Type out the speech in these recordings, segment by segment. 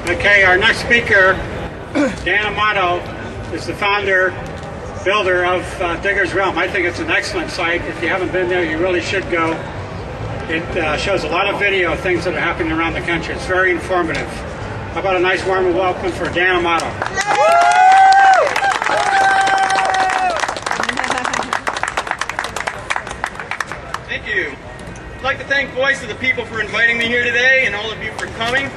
Okay, our next speaker, Dan Amato, is the founder, builder of Digger's Realm. I think it's an excellent site. If you haven't been there, you really should go. It shows a lot of video of things that are happening around the country. It's very informative. How about a nice warm welcome for Dan Amato? Thank you. I'd like to thank Voice of the People for inviting me here today and all of you for coming.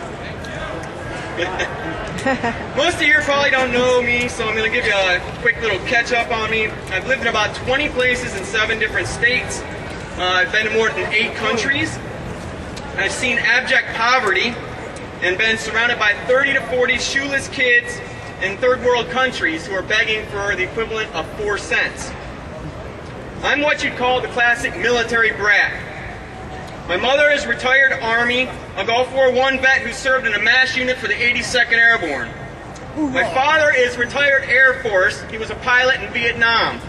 Most of you probably don't know me, so I'm going to give you a quick little catch-up on me. I've lived in about 20 places in 7 different states. I've been to more than 8 countries. I've seen abject poverty and been surrounded by 30 to 40 shoeless kids in third world countries who are begging for the equivalent of 4 cents. I'm what you'd call the classic military brat. My mother is retired Army, a Gulf War I vet who served in a MASH unit for the 82nd Airborne. My father is retired Air Force. He was a pilot in Vietnam.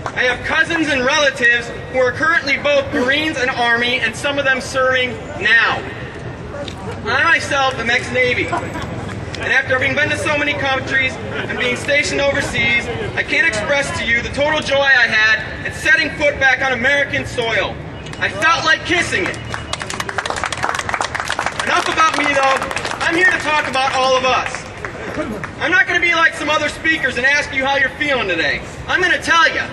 I have cousins and relatives who are currently both Marines and Army, and some of them serving now. I myself am ex-Navy. And after having been to so many countries and being stationed overseas, I can't express to you the total joy I had at setting foot back on American soil. I felt like kissing it. Enough about me, though. I'm here to talk about all of us. I'm not going to be like some other speakers and ask you how you're feeling today. I'm going to tell you.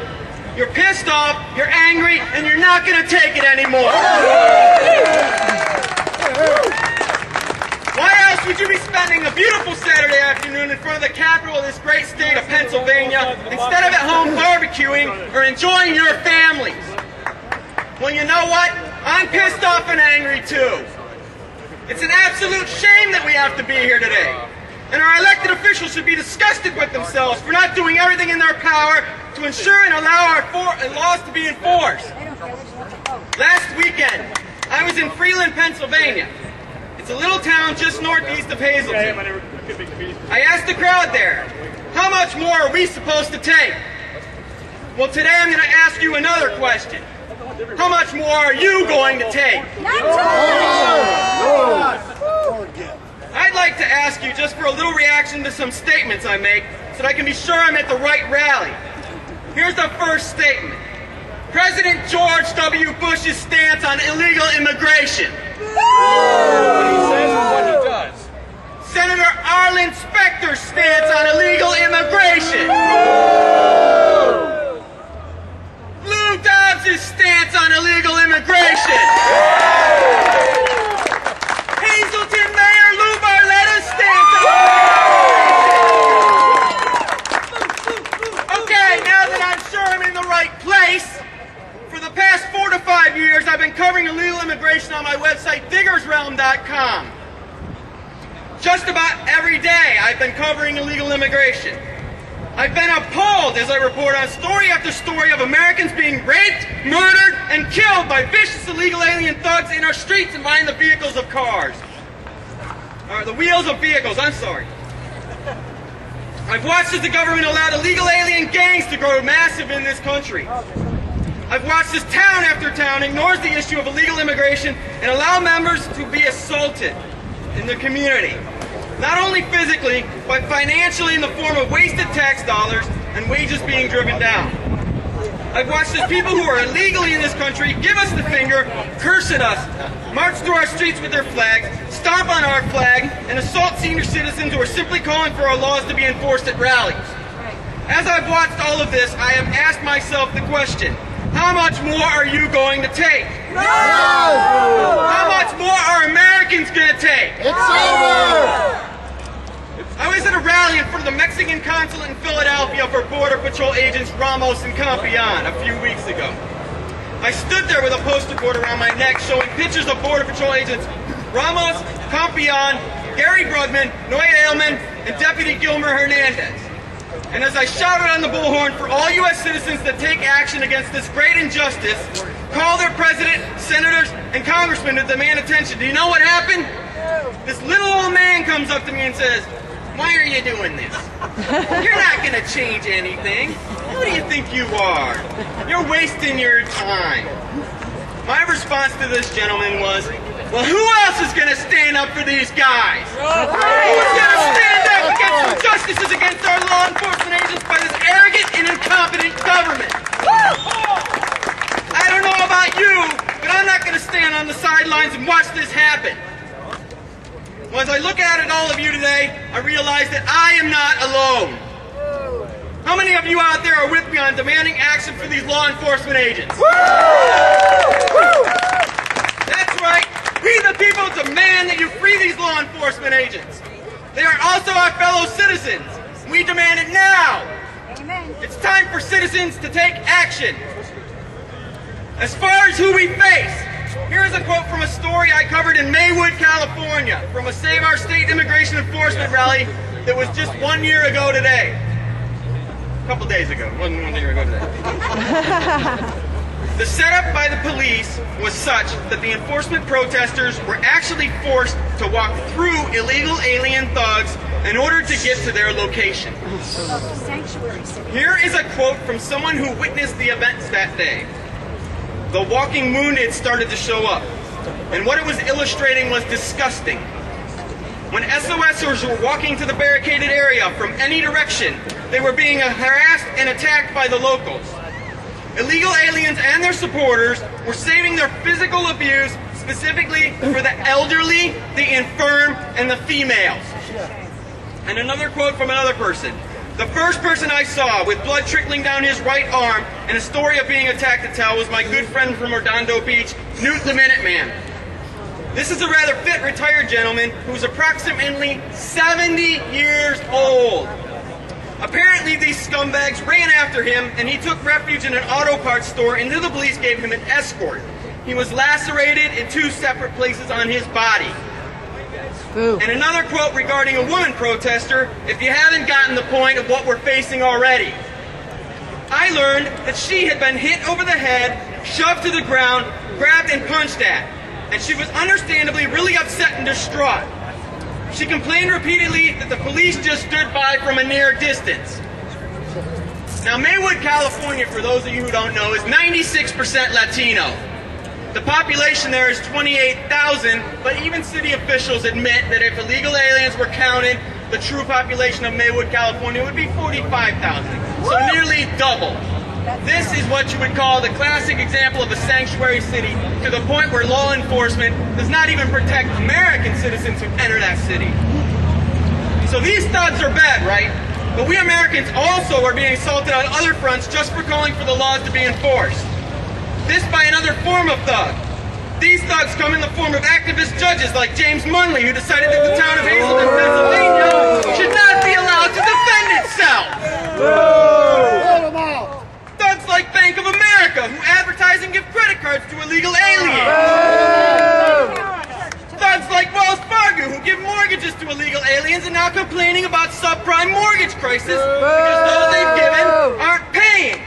You're pissed off, you're angry, and you're not going to take it anymore. Why else would you be spending a beautiful Saturday afternoon in front of the capital of this great state of Pennsylvania instead of at home barbecuing or enjoying your families? Well, you know what? I'm pissed off and angry too. It's an absolute shame that we have to be here today. And our elected officials should be disgusted with themselves for not doing everything in their power to ensure and allow our laws to be enforced. Last weekend, I was in Freeland, Pennsylvania. It's a little town just northeast of Hazleton. I asked the crowd there, how much more are we supposed to take? Well, today I'm going to ask you another question. How much more are you going to take? I'd like to ask you just for a little reaction to some statements I make so that I can be sure I'm at the right rally. Here's the first statement. President George W. Bush's stance on illegal immigration. What he says and what he does. Senator Arlen Specter's stance on illegal immigration. Lou Dobbs' stance on illegal immigration. Hazleton Mayor Lou Barletta's stance on immigration. Okay, now that I'm sure I'm in the right place, for the past 4 to 5 years I've been covering illegal immigration on my website, diggersrealm.com. Just about every day I've been covering illegal immigration. I've been appalled as I report on story after story of Americans being raped, murdered, and killed by vicious illegal alien thugs in our streets and behind the vehicles of cars. The wheels of vehicles, I'm sorry. I've watched as the government allowed illegal alien gangs to grow massive in this country. I've watched as town after town ignores the issue of illegal immigration and allow members to be assaulted in the community. Not only physically, but financially in the form of wasted tax dollars and wages being driven down. I've watched as people who are illegally in this country give us the finger, curse at us, march through our streets with their flags, stomp on our flag, and assault senior citizens who are simply calling for our laws to be enforced at rallies. As I've watched all of this, I have asked myself the question, how much more are you going to take? No! How much more are Americans going to take? It's over! I was at a rally in front of the Mexican consulate in Philadelphia for Border Patrol agents Ramos and Campion a few weeks ago. I stood there with a poster board around my neck showing pictures of Border Patrol agents Ramos, Campion, Gary Brugman, Noe Ailman, and Deputy Gilmer Hernandez. And as I shouted on the bullhorn for all U.S. citizens to take action against this great injustice, call their president, senators, and congressmen to demand attention, do you know what happened? This little old man comes up to me and says, why are you doing this? You're not going to change anything. Who do you think you are? You're wasting your time. My response to this gentleman was, well, who else is going to stand up for these guys? Who's going to stand up against injustices against our law enforcement agents by this arrogant and incompetent government? I don't know about you, but I'm not going to stand on the sidelines and watch this happen. Well, as I look at it, all of you today, I realize that I am not alone. How many of you out there are with me on demanding action for these law enforcement agents? That's right. We the people demand that you free these law enforcement agents. They are also our fellow citizens. We demand it now. Amen. It's time for citizens to take action. As far as who we face, here's a quote from a story I covered in Maywood, California, from a Save Our State Immigration Enforcement rally that was just 1 year ago today. A couple days ago. It wasn't 1 year ago today. The setup by the police was such that the enforcement protesters were actually forced to walk through illegal alien thugs in order to get to their location. Sanctuary city. Here is a quote from someone who witnessed the events that day. The walking wounded started to show up, and what it was illustrating was disgusting. When SOSers were walking to the barricaded area from any direction, they were being harassed and attacked by the locals. Illegal aliens and their supporters were saving their physical abuse specifically for the elderly, the infirm, and the females. And another quote from another person. The first person I saw with blood trickling down his right arm and a story of being attacked to tell was my good friend from Redondo Beach, Newt the Minuteman. This is a rather fit retired gentleman who's approximately 70 years old. Apparently these scumbags ran after him and he took refuge in an auto parts store until the police gave him an escort. He was lacerated in 2 separate places on his body. And another quote regarding a woman protester, if you haven't gotten the point of what we're facing already. I learned that she had been hit over the head, shoved to the ground, grabbed and punched at, and she was understandably really upset and distraught. She complained repeatedly that the police just stood by from a near distance. Now Maywood, California, for those of you who don't know, is 96% Latino. The population there is 28,000, but even city officials admit that if illegal aliens were counted, the true population of Maywood, California would be 45,000, so nearly double. This is what you would call the classic example of a sanctuary city, to the point where law enforcement does not even protect American citizens who enter that city. So these thugs are bad, right? But we Americans also are being assaulted on other fronts just for calling for the laws to be enforced. This by another form of thug. These thugs come in the form of activist judges like James Munley, who decided that the town of Hazleton, Pennsylvania should not be allowed to defend itself. Thugs like Bank of America, who advertise and give credit cards to illegal aliens. Thugs like Wells Fargo, who give mortgages to illegal aliens and now complaining about subprime mortgage crisis because those they've given aren't paying.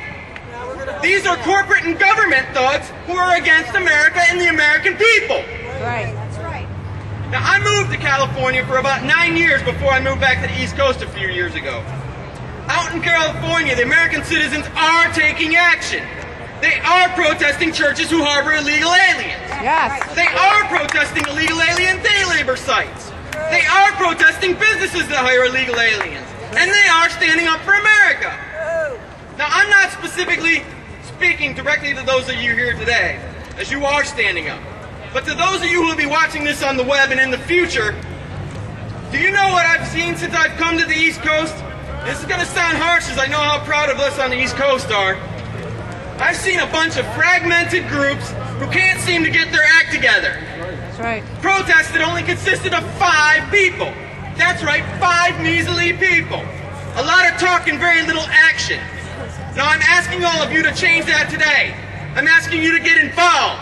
These are corporate and government thugs who are against America and the American people. Right. That's right. Now, I moved to California for about 9 years before I moved back to the East Coast a few years ago. Out in California, the American citizens are taking action. They are protesting churches who harbor illegal aliens. Yes. They are protesting illegal alien day labor sites. They are protesting businesses that hire illegal aliens. And they are standing up for America. Now, I'm not specifically speaking directly to those of you here today, as you are standing up. But to those of you who will be watching this on the web and in the future, do you know what I've seen since I've come to the East Coast? This is going to sound harsh, as I know how proud of us on the East Coast are. I've seen a bunch of fragmented groups who can't seem to get their act together. That's right. Protests that only consisted of 5 people. That's right, 5 measly people. A lot of talk and very little action. Now I'm asking all of you to change that today. I'm asking you to get involved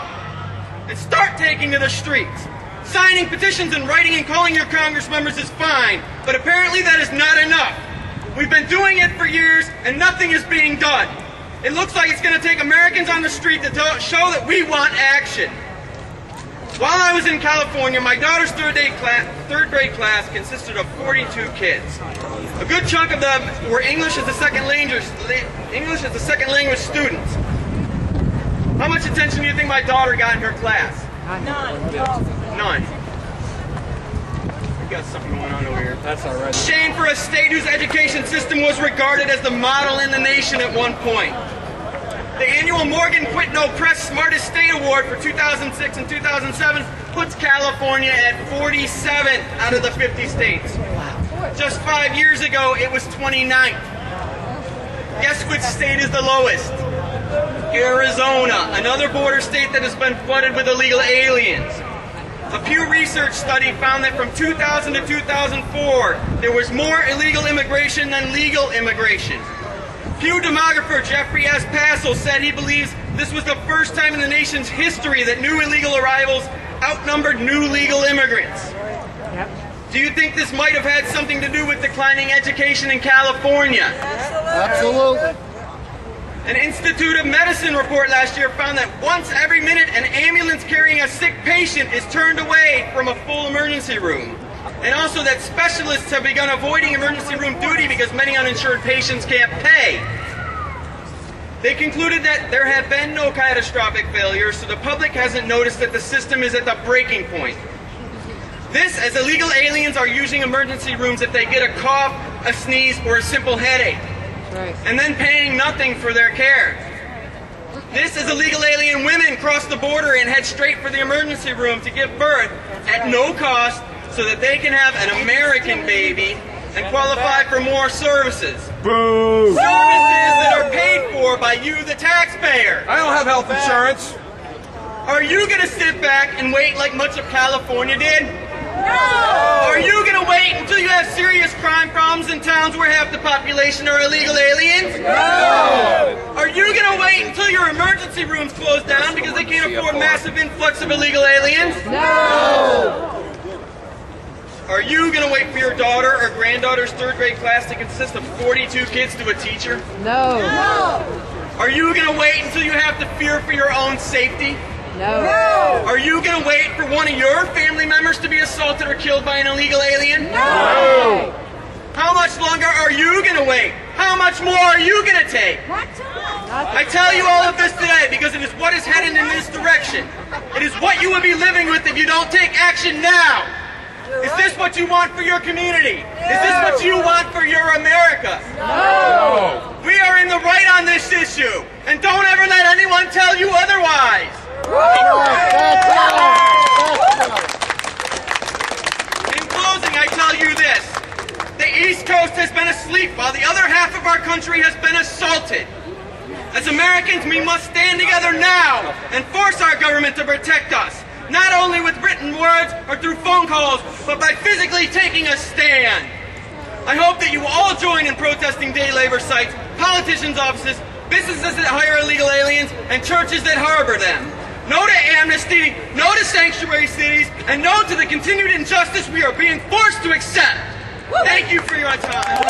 and start taking to the streets. Signing petitions and writing and calling your Congress members is fine, but apparently that is not enough. We've been doing it for years and nothing is being done. It looks like it's going to take Americans on the street to show that we want action. While I was in California, my daughter's third grade class consisted of 42 kids. A good chunk of them were English as a second language students. How much attention do you think my daughter got in her class? None. We got something going on over here. That's all right. Shame for a state whose education system was regarded as the model in the nation at one point. The annual Morgan Quitno Press Smartest State Award for 2006 and 2007 puts California at 47th out of the 50 states. Just 5 years ago, it was 29th. Guess which state is the lowest? Arizona, another border state that has been flooded with illegal aliens. A Pew Research study found that from 2000 to 2004, there was more illegal immigration than legal immigration. Pew demographer Jeffrey S. Passel said he believes this was the first time in the nation's history that new illegal arrivals outnumbered new legal immigrants. Do you think this might have had something to do with declining education in California? Absolutely. An Institute of Medicine report last year found that once every minute an ambulance carrying a sick patient is turned away from a full emergency room. And also that specialists have begun avoiding emergency room duty because many uninsured patients can't pay. They concluded that there have been no catastrophic failures, so the public hasn't noticed that the system is at the breaking point. This, as illegal aliens are using emergency rooms if they get a cough, a sneeze, or a simple headache, and then paying nothing for their care. This, as illegal alien women cross the border and head straight for the emergency room to give birth at no cost so that they can have an American baby and qualify for more services. Boo! Services that are paid for by you, the taxpayer. I don't have health insurance. Are you going to sit back and wait like much of California did? No! Are you going to wait until you have serious crime problems in towns where half the population are illegal aliens? No! Are you going to wait until your emergency rooms close down because they can't afford massive influx of illegal aliens? No! Are you going to wait for your daughter or granddaughter's third grade class to consist of 42 kids to a teacher? No. Are you going to wait until you have to fear for your own safety? No. Are you going to wait for one of your family members to be assaulted or killed by an illegal alien? No! How much longer are you going to wait? How much more are you going to take? I tell you all of this today because it is what is headed in this direction. It is what you will be living with if you don't take action now. Is this what you want for your community? Is this what you want for your America? No! We are in the right on this issue, and don't ever let anyone tell you otherwise. In closing, I tell you this. The East Coast has been asleep while the other half of our country has been assaulted. As Americans, we must stand together now and force our government to protect us. Not only with written words or through phone calls, but by physically taking a stand. I hope that you all join in protesting day labor sites, politicians' offices, businesses that hire illegal aliens, and churches that harbor them. No to amnesty, no to sanctuary cities, and no to the continued injustice we are being forced to accept. Thank you for your time.